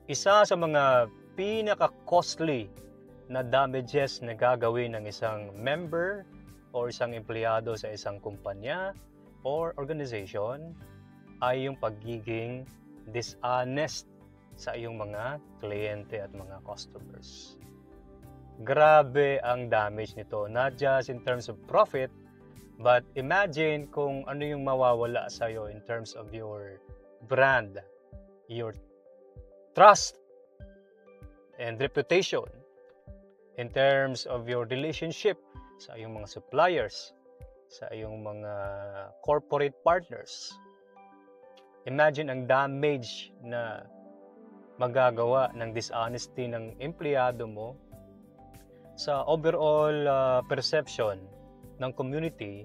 Isa sa mga pinaka-costly na damages na gagawin ng isang member o isang empleyado sa isang kumpanya or organization ay yung pagiging dishonest sa iyong mga kliyente at mga customers. Grabe ang damage nito, not just in terms of profit, but imagine kung ano yung mawawala sa iyo in terms of your brand, your trust and reputation, in terms of your relationship sa iyong mga suppliers, sa iyong mga corporate partners. Imagine ang damage na magagawa ng dishonesty ng empleyado mo sa overall perception ng community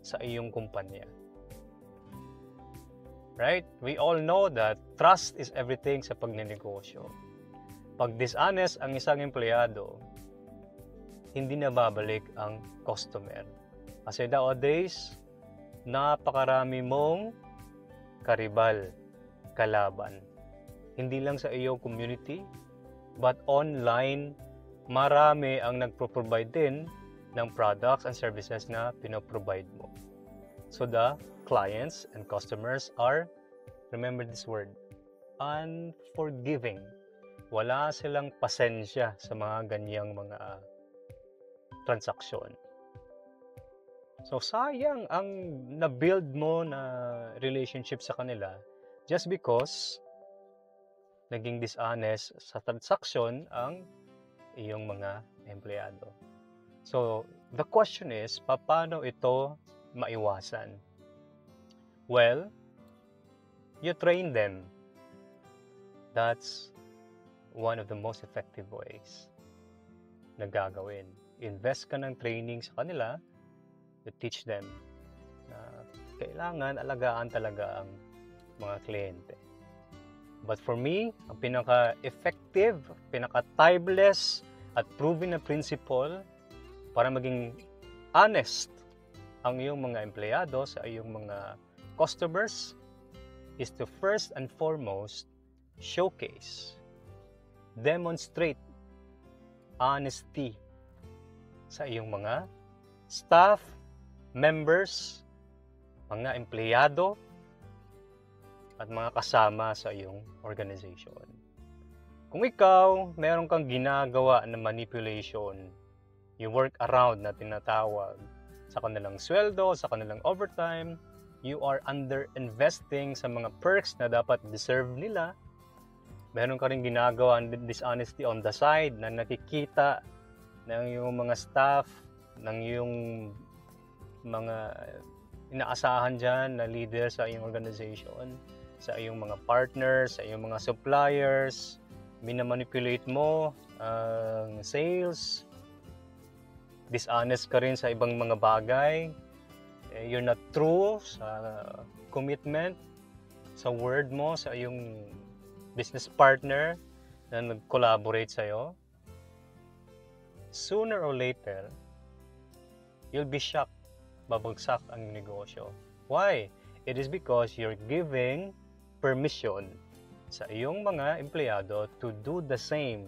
sa iyong kumpanya. Right? We all know that trust is everything sa pagnenegosyo. Pag dishonest ang isang empleyado, hindi na babalik ang customer. Kasi nowadays, napakarami mong karibal, kalaban. Hindi lang sa iyong community, but online, marami ang nagpro-provide din ng products and services na pinoprovide mo. So the clients and customers are, remember this word, unforgiving. Wala silang pasensya sa mga ganyang mga transaksyon. So sayang ang na-build mo na relationship sa kanila just because naging dishonest sa transaksyon ang iyong mga empleyado. So the question is, paano ito maiwasan? Well, you train them. That's one of the most effective ways na gagawin. Invest ka ng training sa kanila to teach them na kailangan alagaan talaga ang mga kliyente. But for me, ang pinaka-effective, pinaka-timeless at proven na principle para maging honest ang iyong mga empleyado sa iyong mga customers is to first and foremost showcase, demonstrate honesty sa iyong mga staff, members, mga empleyado, at mga kasama sa iyong organization. Kung ikaw, meron kang ginagawa na manipulation, yung work around na tinatawag sa kanilang sweldo, sa kanilang overtime, you are under-investing sa mga perks na dapat deserve nila. Meron ka rin ginagawa ng dishonesty on the side na nakikita ng yung mga staff, ng yung mga inaasahan dyan na leader sa iyong organization, sa iyong mga partners, sa iyong mga suppliers, minamanipulate mo ang sales, dishonest ka rin sa ibang mga bagay, you're not true sa commitment, sa word mo, sa iyong business partner na nag-collaborate sa'yo, sooner or later, you'll be shocked, babagsak ang negosyo. Why? It is because you're giving permission sa iyong mga empleyado to do the same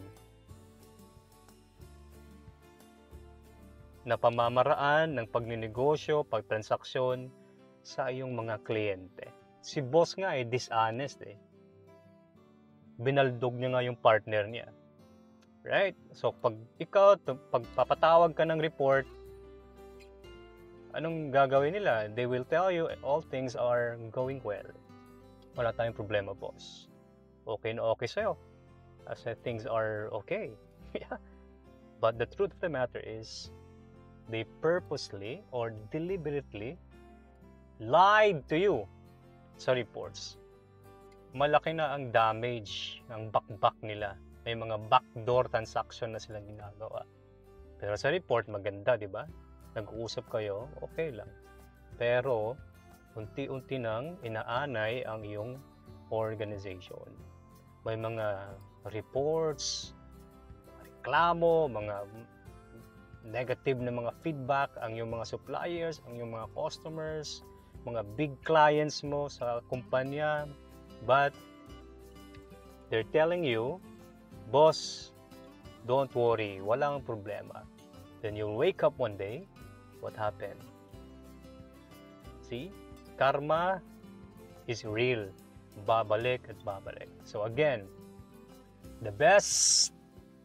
na pamamaraan ng pagninegosyo, pagtransaksyon sa iyong mga kliyente. Si boss nga dishonest Binaldog niya nga yung partner niya. Right? So pag ikaw, pagpapatawag ka ng report, anong gagawin nila? They will tell you all things are going well. Wala tayong problema, boss. Okay na okay sa'yo. Kasi things are okay. Yeah. But the truth of the matter is, they purposely or deliberately lied to you sa reports. Malaki na ang damage ng back nila. May mga backdoor transaction na silang ginagawa. Pero sa report, maganda, di ba? Nag-uusap kayo, okay lang. Pero, unti-unti nang inaanay ang iyong organization. May mga reports, reklamo, mga negative na mga feedback ang iyong mga suppliers, ang iyong mga customers, mga big clients mo sa kumpanya. But They're telling you, boss, don't worry, walang problema. Then you'll wake up one day, what happened? See? Karma is real. Babalik at babalik. So again, the best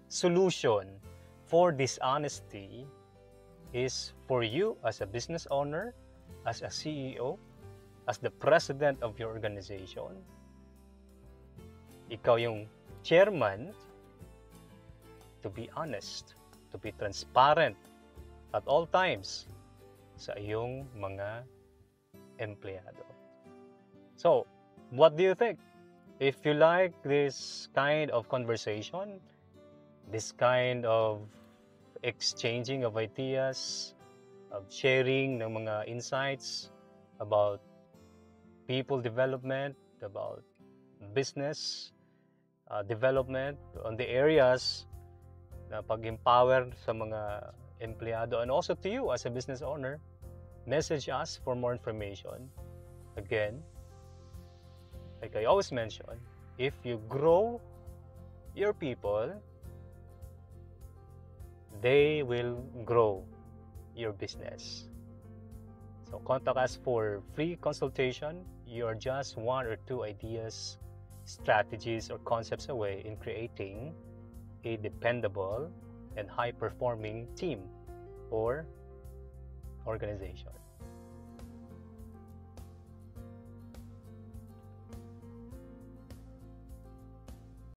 solution for dishonesty is for you as a business owner, as a CEO, as the president of your organization, ikaw yung chairman, to be honest, to be transparent at all times sa iyong mga empleyado. So, what do you think? If you like this kind of conversation, this kind of exchanging of ideas, of sharing ng mga insights about people development, about business development on the areas na pag-empower sa mga empleyado, and also to you as a business owner, message us for more information. Again, like I always mention, if you grow your people, they will grow your business. So contact us for free consultation. You're just 1 or 2 ideas, strategies, or concepts away in creating a dependable and high-performing team or organization.